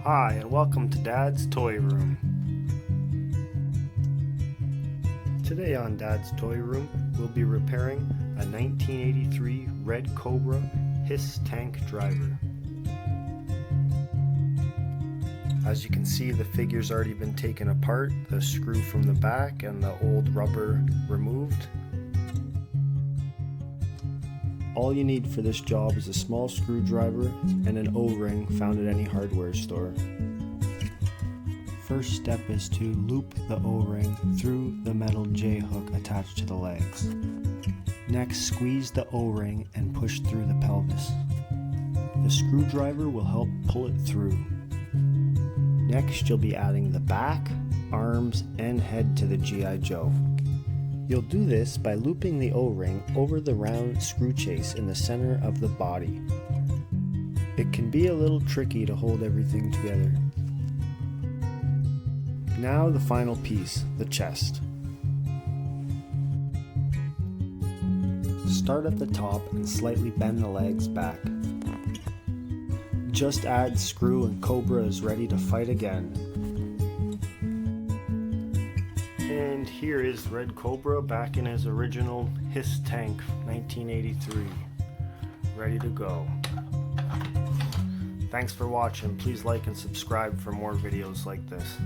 Hi, and welcome to Dad's Toy Room. Today on Dad's Toy Room, we'll be repairing a 1983 Red Cobra HISS tank driver. As you can see, the figure's already been taken apart, the screw from the back and the old rubber removed. All you need for this job is a small screwdriver and an O-ring found at any hardware store. First step is to loop the O-ring through the metal J-hook attached to the legs. Next, squeeze the O-ring and push through the pelvis. The screwdriver will help pull it through. Next, you'll be adding the back, arms, and head to the G.I. Joe. You'll do this by looping the O-ring over the round screw chase in the center of the body. It can be a little tricky to hold everything together. Now the final piece, the chest. Start at the top and slightly bend the legs back. Just add screw and Cobra is ready to fight again. And here is Red Cobra back in his original HISS tank, 1983, ready to go. Thanks for watching. Please like and subscribe for more videos like this.